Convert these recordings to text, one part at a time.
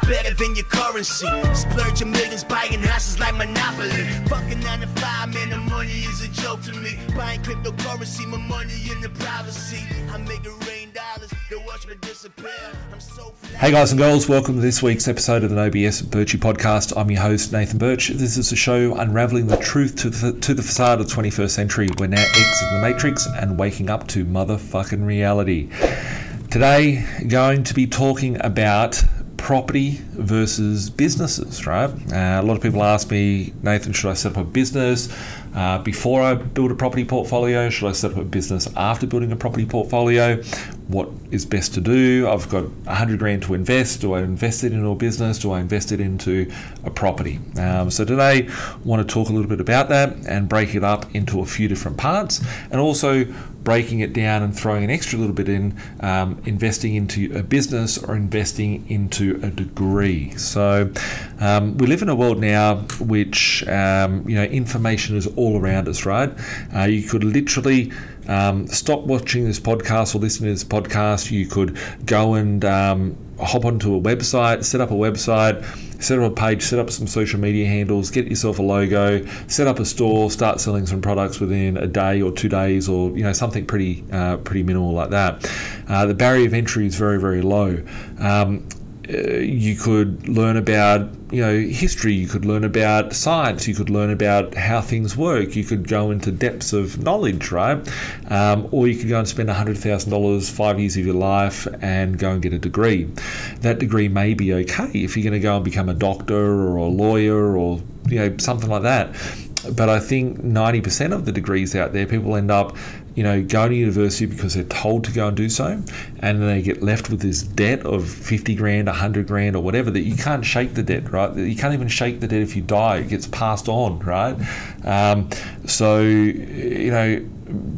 better than your currency. Splurging millions, buying houses like Monopoly. Fucking 9 to 5, man, the money is a joke to me. Buying cryptocurrency, my money in the privacy. I make it rain dollars, they watch me disappear. I'm so Hey guys and girls, welcome to this week's episode of the B.Invested podcast. I'm your host, Nathan Birch. This is a show unraveling the truth to the facade of the 21st century. We're now exiting the matrix and waking up to motherfucking reality. Today, going to be talking about property versus businesses, right? A lot of people ask me, Nathan, should I set up a business before I build a property portfolio? Should I set up a business after building a property portfolio? What is best to do? I've got 100 grand to invest. Do I invest it into a business? Do I invest it into a property? So today I want to talk a little bit about that and break it up into a few different parts, and also breaking it down and throwing an extra little bit in investing into a business or investing into a degree. So we live in a world now which information is all around us, right? You could literally stop watching this podcast or listening to this podcast. You could go and hop onto a website, set up a website, set up a page, set up some social media handles, get yourself a logo, set up a store, start selling some products within a day or 2 days, or something pretty minimal like that. The barrier of entry is very, very low. You could learn about history, you could learn about science, you could learn about how things work, you could go into depths of knowledge, right? Or you could go and spend $100,000, 5 years of your life, and go and get a degree. That degree may be okay if you're going to go and become a doctor or a lawyer or something like that. But I think 90% of the degrees out there, people end up going to university because they're told to go and do so, and then they get left with this debt of 50 grand, 100 grand or whatever, that you can't shake the debt, right? You can't even shake the debt if you die. It gets passed on, right?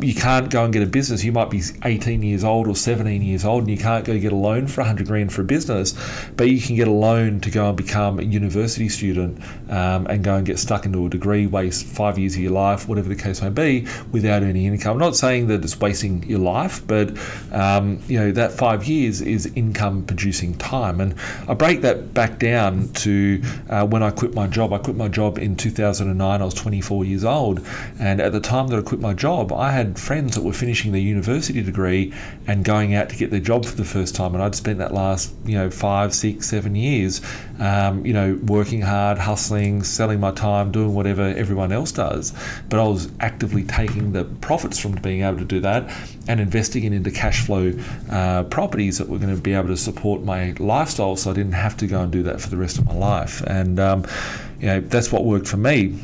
You can't go and get a business. You might be 18 years old or 17 years old and you can't go get a loan for 100 grand for a business, but you can get a loan to go and become a university student and go and get stuck into a degree, waste 5 years of your life, whatever the case may be, without any income. I'm not saying that it's wasting your life, but that 5 years is income producing time. And I break that back down to when I quit my job. I quit my job in 2009. I was 24 years old, and at the time that I quit my job, I had friends that were finishing their university degree and going out to get their job for the first time, and I'd spent that last 5, 6, 7 years working hard, hustling, selling my time, doing whatever everyone else does, but I was actively taking the profits from being able to do that and investing it into cash flow properties that were going to be able to support my lifestyle, so I didn't have to go and do that for the rest of my life. And that's what worked for me.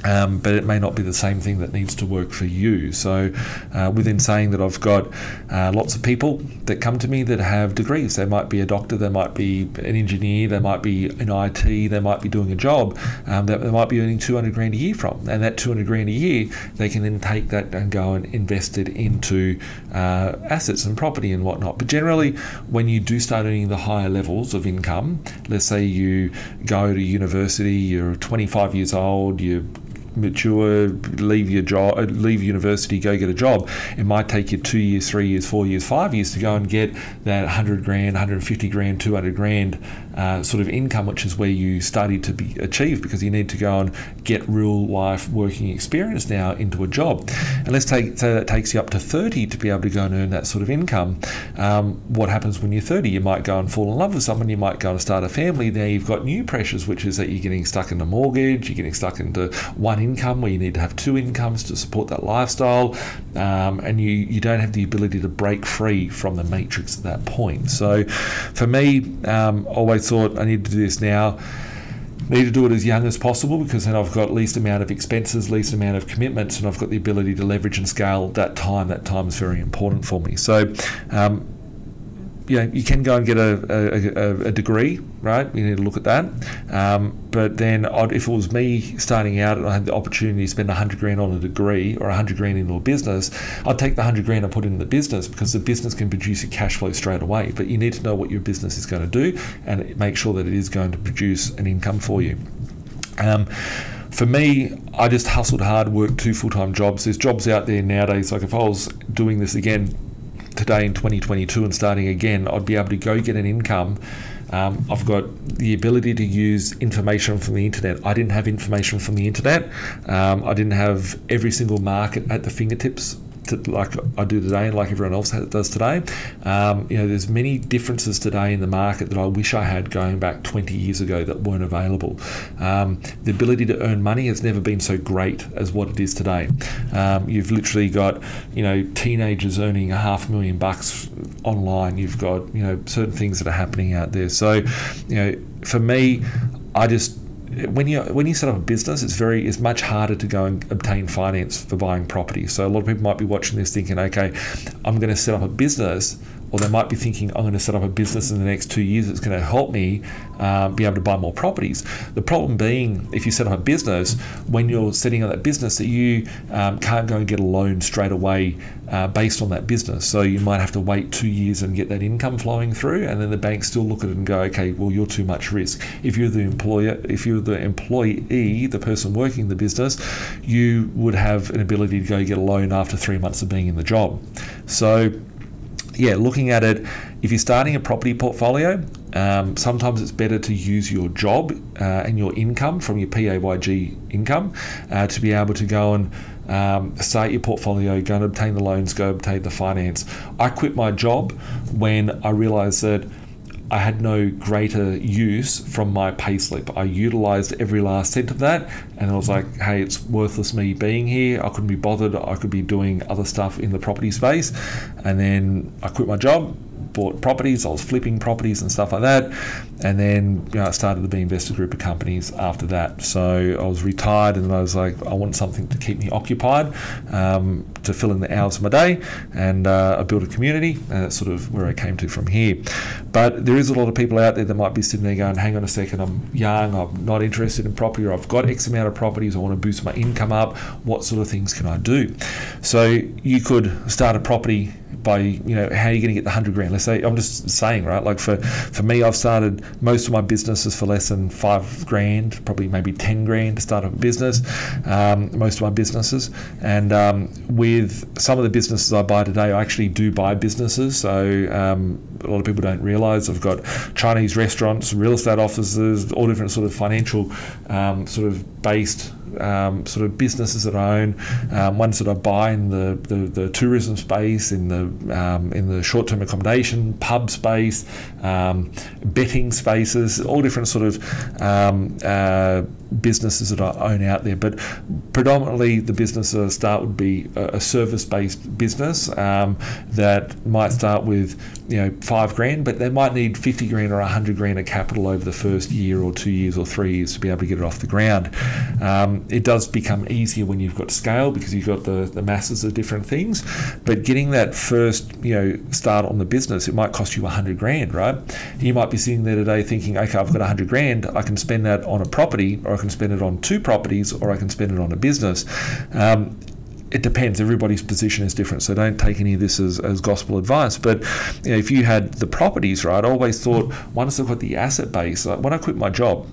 But it may not be the same thing that needs to work for you. So within saying that, I've got lots of people that come to me that have degrees. They might be a doctor, they might be an engineer, they might be in IT, they might be doing a job that they might be earning 200 grand a year from. And that 200 grand a year, they can then take that and go and invest it into assets and property and whatnot. But generally, when you do start earning the higher levels of income, let's say you go to university, you're 25 years old, you mature, leave your job, leave university, go get a job. It might take you 2 years, 3 years, 4 years, 5 years to go and get that 100 grand, 150 grand, 200 grand sort of income, which is where you studied to be achieved, because you need to go and get real life working experience now into a job. And let's say that takes you up to 30 to be able to go and earn that sort of income. What happens when you're 30? You might go and fall in love with someone, you might go and start a family. Now you've got new pressures, which is that you're getting stuck into mortgage, you're getting stuck into one income where you need to have two incomes to support that lifestyle, and you don't have the ability to break free from the matrix at that point. So for me, always thought I need to do this now. Need to do it as young as possible, because then I've got least amount of expenses, least amount of commitments, and I've got the ability to leverage and scale that time. That time is very important for me. So you can go and get a degree, right? You need to look at that. But then if it was me starting out and I had the opportunity to spend 100 grand on a degree or 100 grand into a business, I'd take the 100 grand and put it in the business, because the business can produce a cash flow straight away. But you need to know what your business is going to do and make sure that it is going to produce an income for you. For me, I just hustled hard, worked 2 full-time jobs. There's jobs out there nowadays, like if I was doing this again today in 2022 and starting again, I'd be able to go get an income I've got the ability to use information from the internet. I didn't have information from the internet. I didn't have every single market at the fingertips like I do today, and like everyone else does today. There's many differences today in the market that I wish I had going back 20 years ago that weren't available. The ability to earn money has never been so great as what it is today. You've literally got, teenagers earning $500,000 online. You've got, certain things that are happening out there. So, for me, when you set up a business, it's much harder to go and obtain finance for buying property. So a lot of people might be watching this thinking, okay, I'm going to set up a business, or they might be thinking, I'm going to set up a business in the next 2 years that's going to help me be able to buy more properties. The problem being, if you set up a business, when you're setting up that business, that you can't go and get a loan straight away based on that business. So you might have to wait 2 years and get that income flowing through, and then the banks still look at it and go, okay, well, you're too much risk. If you're the employee, the person working the business, you would have an ability to go get a loan after 3 months of being in the job. So yeah, looking at it, if you're starting a property portfolio, sometimes it's better to use your job and your income from your PAYG income to be able to go and start your portfolio, go and obtain the loans, go obtain the finance. I quit my job when I realised that I had no greater use from my payslip. I utilised every last cent of that, and I was like, hey, it's worthless me being here. I couldn't be bothered. I could be doing other stuff in the property space. And then I quit my job, bought properties. I was flipping properties and stuff like that. And then I started the B.Invested group of companies after that. So I was retired, and I was like, I want something to keep me occupied, to fill in the hours of my day, and I built a community, and that's sort of where I came to from here. But there is a lot of people out there that might be sitting there going, hang on a second, I'm young, I'm not interested in property, or I've got X amount of properties, I want to boost my income up. What sort of things can I do? So you could start a property by, how are you going to get the 100 grand? Let's say, I'm just saying, right? Like for me, I've started most of my businesses for less than 5 grand, probably maybe 10 grand to start up a business, most of my businesses. And with some of the businesses I buy today, I actually do buy businesses. So a lot of people don't realize I've got Chinese restaurants, real estate offices, all different sort of financial sort of based sort of businesses that I own, ones that I buy in the tourism space, in the short-term accommodation, pub space, betting spaces, all different sort of businesses that I own out there. But predominantly the business I start would be a service-based business that might start with 5 grand, but they might need 50 grand or 100 grand of capital over the first year or 2 years or 3 years to be able to get it off the ground. It does become easier when you've got scale, because you've got the masses of different things. But getting that first start on the business, it might cost you 100 grand, right? You might be sitting there today thinking, okay, I've got 100 grand, I can spend that on a property, or I can spend it on 2 properties, or I can spend it on a business. It depends. Everybody's position is different, so don't take any of this as gospel advice. But if you had the properties, right, I always thought, once I've got the asset base, like when I quit my job,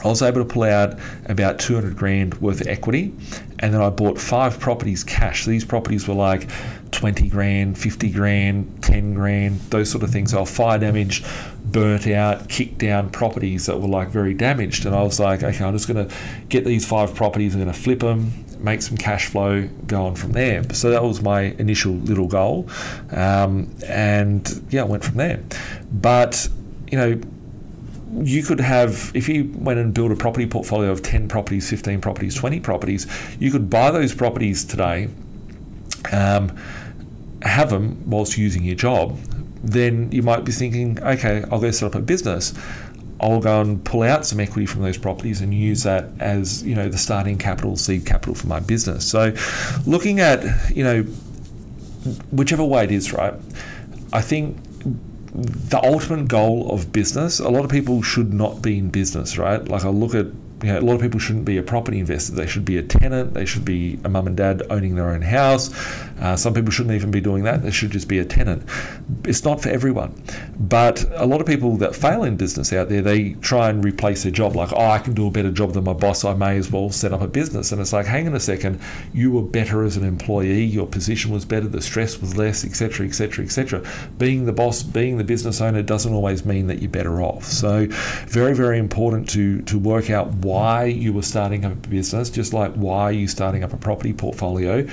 I was able to pull out about 200 grand worth of equity, and then I bought 5 properties cash. So these properties were like 20 grand, 50 grand, 10 grand, those sort of things. So fire damage, burnt out, kicked down properties that were like very damaged. And I was like, okay, I'm just going to get these 5 properties, I'm going to flip them, make some cash flow, go on from there. So that was my initial little goal. And yeah, I went from there. But, you could have, if you went and built a property portfolio of 10 properties, 15 properties, 20 properties, you could buy those properties today, have them whilst using your job. Then you might be thinking, okay, I'll go set up a business. I'll go and pull out some equity from those properties and use that as, the starting capital, seed capital for my business. So looking at, whichever way it is, right, I think the ultimate goal of business, a lot of people should not be in business, right? Like I look at a lot of people shouldn't be a property investor. They should be a tenant. They should be a mum and dad owning their own house. Some people shouldn't even be doing that. They should just be a tenant. It's not for everyone. But a lot of people that fail in business out there, they try and replace their job. Like, I can do a better job than my boss. I may as well set up a business. And it's like, hang on a second. You were better as an employee. Your position was better. The stress was less, etc., etc., etc. Being the boss, being the business owner doesn't always mean that you're better off. So very, very important to work out why you were starting up a business, just like why you're starting up a property portfolio,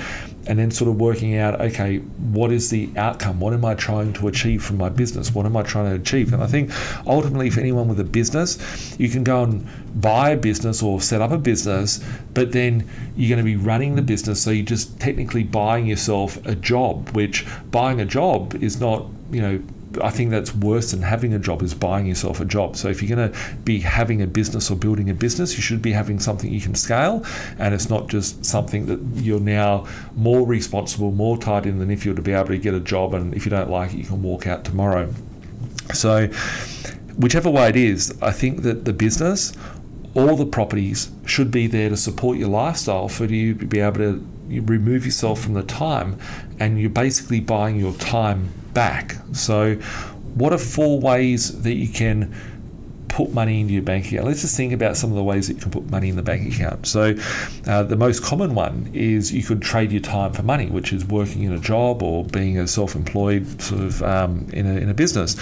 and then sort of working out, okay, what is the outcome? What am I trying to achieve from my business? What am I trying to achieve? And I think ultimately for anyone with a business, you can go and buy a business or set up a business, but then you're going to be running the business. So you're just technically buying yourself a job, which buying a job is not, I think that's worse than having a job, is buying yourself a job. So if you're going to be having a business or building a business, you should be having something you can scale, and it's not just something that you're now more responsible, more tied in than if you were to be able to get a job, and if you don't like it, you can walk out tomorrow. So whichever way it is, I think that the business, all the properties should be there to support your lifestyle, for you to be able to remove yourself from the time, and you're basically buying your time back. So what are 4 ways that you can put money into your bank account? Let's just think about some of the ways that you can put money in the bank account. So the most common one is you could trade your time for money, which is working in a job or being a self-employed sort of in a business.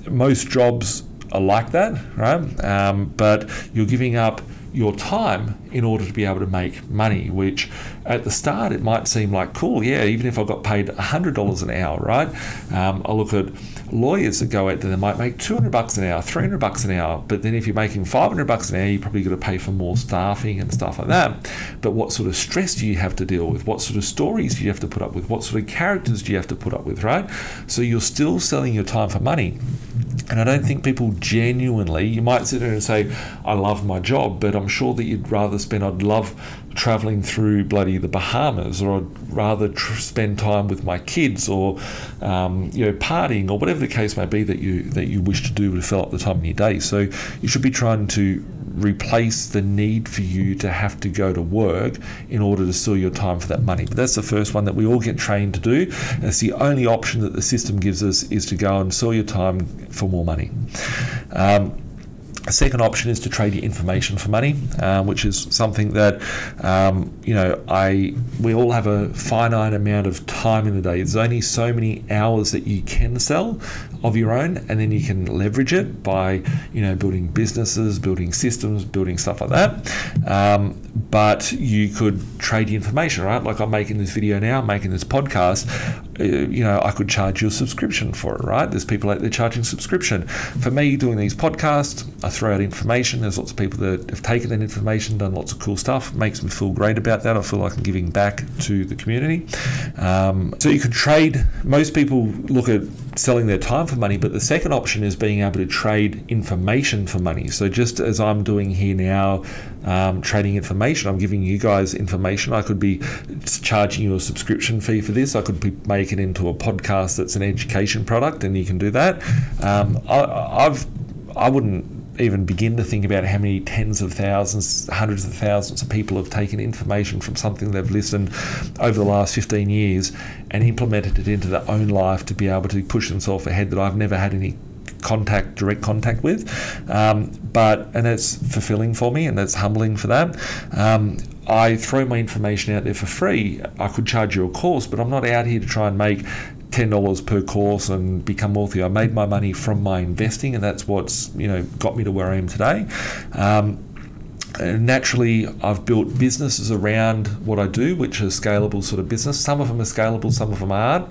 Most jobs are like that, right? But you're giving up your time in order to be able to make money, which at the start it might seem like, cool, yeah, even if I got paid $100 an hour, right? I look at lawyers that go out there, they might make $200 an hour, $300 an hour, but then if you're making $500 an hour, you probably got to pay for more staffing and stuff like that. But what sort of stress do you have to deal with? What sort of stories do you have to put up with? What sort of characters do you have to put up with, right? So you're still selling your time for money. And I don't think people genuinely, you might sit there and say, I love my job, but I'm sure that you'd rather spend, I'd love traveling through bloody the Bahamas, or I'd rather spend time with my kids, or partying, or whatever the case may be that you wish to do to fill up the time in your day. So you should be trying to replace the need for you to have to go to work in order to sell your time for that money. But that's the first one that we all get trained to do. And it's the only option that the system gives us, is to go and sell your time for more money. A second option is to trade your information for money, which is something that we all have a finite amount of time in the day. There's only so many hours that you can sell of your own, and then you can leverage it by building businesses, building systems, building stuff like that. But you could trade your information, right? Like I'm making this video now, I'm making this podcast. I could charge you a subscription for it, right? There's people out there charging subscription. For me, doing these podcasts, I throw out information. There's lots of people that have taken that information, done lots of cool stuff. It makes me feel great about that. I feel like I'm giving back to the community. So you could trade. Most people look at selling their time for money, but the second option is being able to trade information for money. So just as I'm doing here now, trading information, I'm giving you guys information. I could be charging you a subscription fee for this. I could be making it into a podcast that's an education product, and you can do that. I wouldn't even begin to think about how many tens of thousands, hundreds of thousands of people have taken information from something they've listened over the last 15 years and implemented it into their own life to be able to push themselves ahead, that I've never had any direct contact with, and it's fulfilling for me, and it's humbling for that. I throw my information out there for free. I could charge you a course, but I'm not out here to try and make $10 per course and become wealthy. I made my money from my investing, and that's what's got me to where I am today. Naturally, I've built businesses around what I do, which are scalable sort of business. Some of them are scalable, some of them aren't.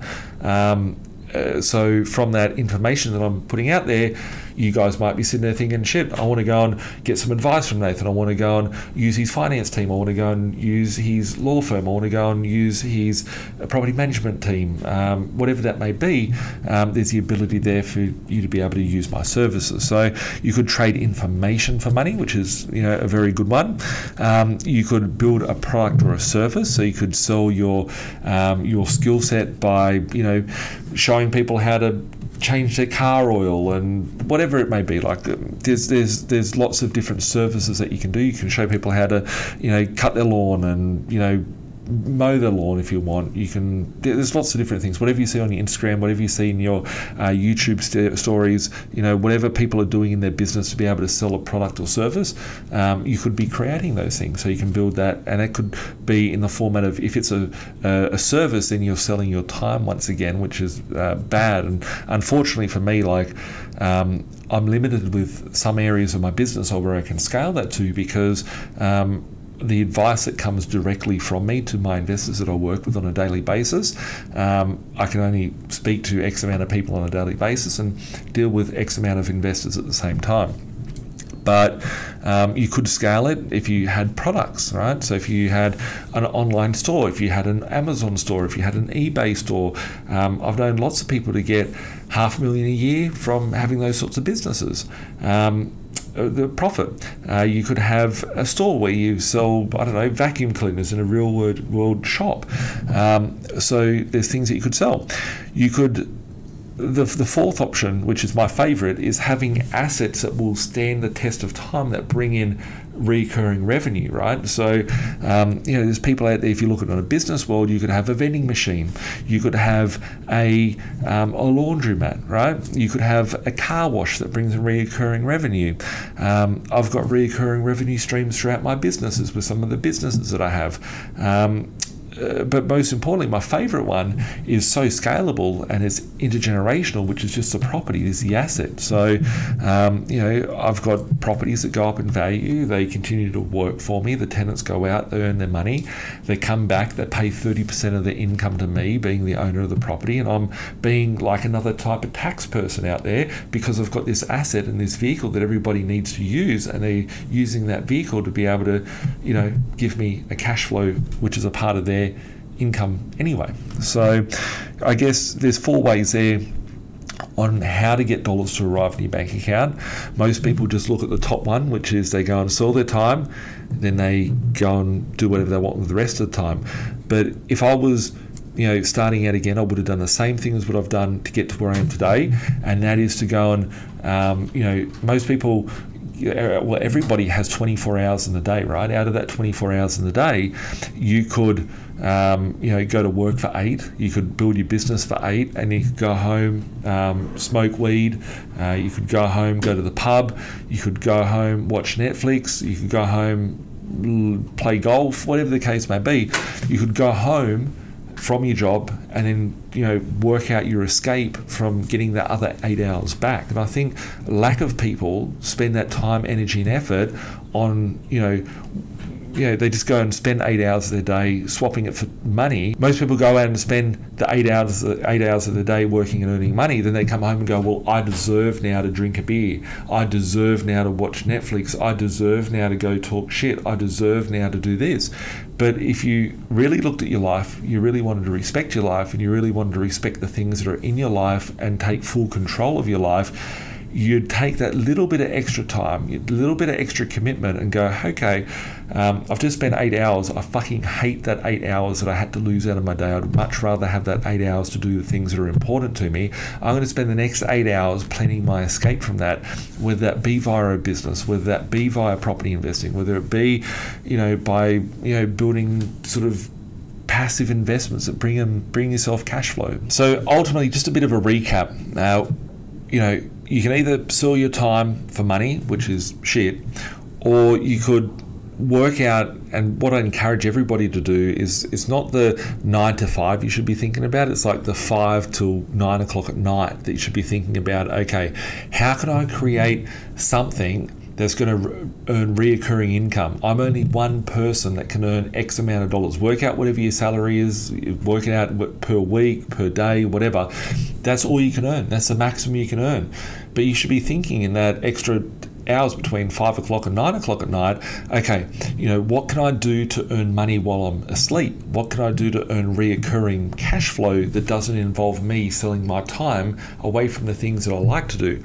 So from that information that I'm putting out there, you guys might be sitting there thinking, shit, I want to go and get some advice from Nathan. I want to go and use his finance team. I want to go and use his law firm. I want to go and use his property management team. Whatever that may be, there's the ability there for you to be able to use my services. So you could trade information for money, which is a very good one. You could build a product or a service. So you could sell your skill set by showing people how to change their car oil and whatever it may be. Like there's lots of different services that you can do. You can show people how to, cut their lawn and, mow the lawn if you want. There's lots of different things. Whatever you see on your Instagram, whatever you see in your YouTube stories, whatever people are doing in their business to be able to sell a product or service, you could be creating those things. So you can build that, and it could be in the format of, if it's a service, then you're selling your time once again, which is bad. And unfortunately for me, I'm limited with some areas of my business or where I can scale that to, because the advice that comes directly from me to my investors that I work with on a daily basis, I can only speak to X amount of people on a daily basis and deal with X amount of investors at the same time. But you could scale it if you had products, right? So if you had an online store, if you had an Amazon store, if you had an eBay store, I've known lots of people to get $500,000 a year from having those sorts of businesses. The profit. You could have a store where you sell, vacuum cleaners in a real world shop. So there's things that you could sell. You could. The fourth option, which is my favorite, is having assets that will stand the test of time, that bring in recurring revenue, right? So, there's people out there, if you look at it in a business world, you could have a vending machine, you could have a laundromat, right? You could have a car wash that brings in recurring revenue. I've got recurring revenue streams throughout my businesses with some of the businesses that I have. But most importantly, my favorite one is so scalable and it's intergenerational, which is just the property, is the asset. So, I've got properties that go up in value. They continue to work for me. The tenants go out, they earn their money. They come back, they pay 30% of their income to me, being the owner of the property. And I'm being like another type of tax person out there, because I've got this asset and this vehicle that everybody needs to use. And they're using that vehicle to be able to, give me a cash flow, which is a part of their income anyway. So I guess there's 4 ways there on how to get dollars to arrive in your bank account. Most people just look at the top one, which is they go and sell their time, then they go and do whatever they want with the rest of the time. But if I was starting out again, I would have done the same thing as what I've done to get to where I am today, and that is to go and most people, everybody has 24 hours in the day, right? Out of that 24 hours in the day, you could go to work for 8, you could build your business for 8, and you could go home, smoke weed, you could go home, go to the pub, you could go home, watch Netflix, you could go home, play golf, whatever the case may be. You could go home from your job and then work out your escape from getting the other 8 hours back. And I think lack of people spend that time, energy and effort on they just go and spend 8 hours of their day swapping it for money. Most people go out and spend the 8 hours of the day working and earning money. Then they come home and go, well, I deserve now to drink a beer. I deserve now to watch Netflix. I deserve now to go talk shit. I deserve now to do this. But if you really looked at your life, you really wanted to respect your life, and you really wanted to respect the things that are in your life and take full control of your life, you'd take that little bit of extra time, a little bit of extra commitment, and go, okay, I've just spent 8 hours. I fucking hate that 8 hours that I had to lose out of my day. I'd much rather have that 8 hours to do the things that are important to me. I'm going to spend the next 8 hours planning my escape from that, whether that be via a business, whether that be via property investing, whether it be, by, building sort of passive investments that bring yourself cash flow. So ultimately, just a bit of a recap. Now, you can either sell your time for money, which is shit, or you could work out, and what I encourage everybody to do is, it's not the 9 to 5 you should be thinking about. It's like the 5 till 9 o'clock at night that you should be thinking about, okay, how can I create something that's going to earn reoccurring income? I'm only one person that can earn X amount of dollars. Work out whatever your salary is, work it out per week, per day, whatever. That's all you can earn. That's the maximum you can earn. But you should be thinking in that extra hours between 5 o'clock and 9 o'clock at night, okay, what can I do to earn money while I'm asleep? What can I do to earn reoccurring cash flow that doesn't involve me selling my time away from the things that I like to do?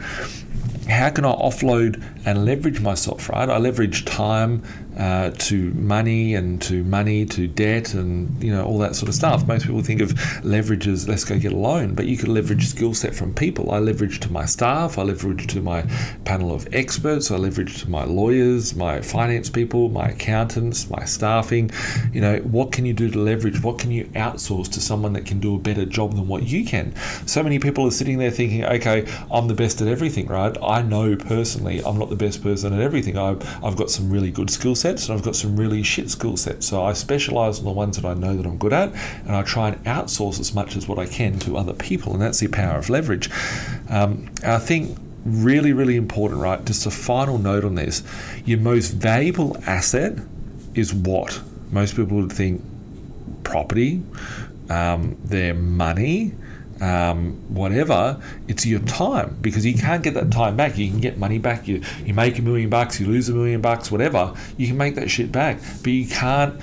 how can I offload and leverage myself, right? I leverage time to money and to debt and, you know, all that sort of stuff. Most people think of leverage as let's go get a loan, but you could leverage skill set from people. I leverage to my staff, I leverage to my panel of experts, I leverage to my lawyers, my finance people, my accountants, my staffing. You know, what can you do to leverage? What can you outsource to someone that can do a better job than what you can? So many people are sitting there thinking, okay, I'm the best at everything, right? I know personally I'm not the best person at everything. I've got some really good skill sets and I've got some really shit skill sets. So I specialize on the ones that I know that I'm good at, and I try and outsource as much as what I can to other people, and that's the power of leverage. I think really, really important, right? Just a final note on this. Your most valuable asset is what? Most people would think property, their money, whatever. It's your time, because you can't get that time back. You can get money back. You make $1 million, you lose $1 million, whatever. You can make that shit back, but you can't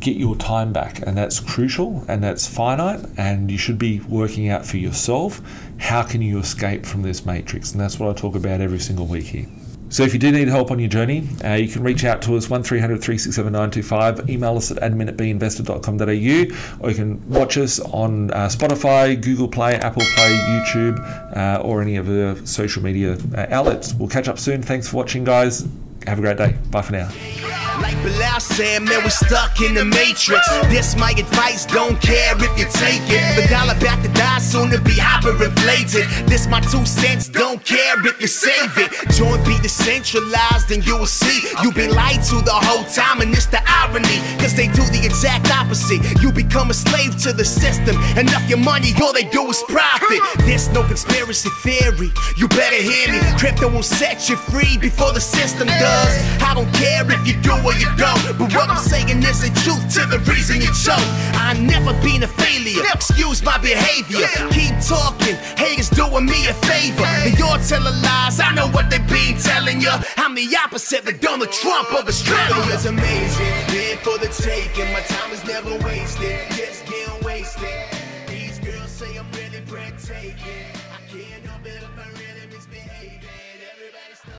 get your time back, and that's crucial and that's finite, and you should be working out for yourself how can you escape from this matrix, and that's what I talk about every single week here. So if you do need help on your journey, you can reach out to us 1300 367 925, email us at admin@binvested.com.au, or you can watch us on Spotify, Google Play, Apple Play, YouTube, or any of the social media outlets. We'll catch up soon. Thanks for watching, guys. Have a great day. Bye for now. Like Bilal said, man, we're stuck in the matrix. This my advice, don't care if you take it. The dollar back to die, soon to be hyperinflated. This my 2 cents, don't care if you save it. Joint be decentralized and you will see you been lied to the whole time, and it's the irony, cause they do the exact opposite. You become a slave to the system, enough your money, all they do is profit. There's no conspiracy theory, you better hear me. Crypto will set you free before the system does. I don't care if you do or you don't, but what I'm saying is the truth to the reason you choke. I've never been a failure, excuse my behavior. Keep talking, haters doing me a favor. They all telling lies, I know what they been telling you. I'm the opposite, the Donald Trump of Australia. It's amazing, here for the taking. My time is never wasted, just getting wasted.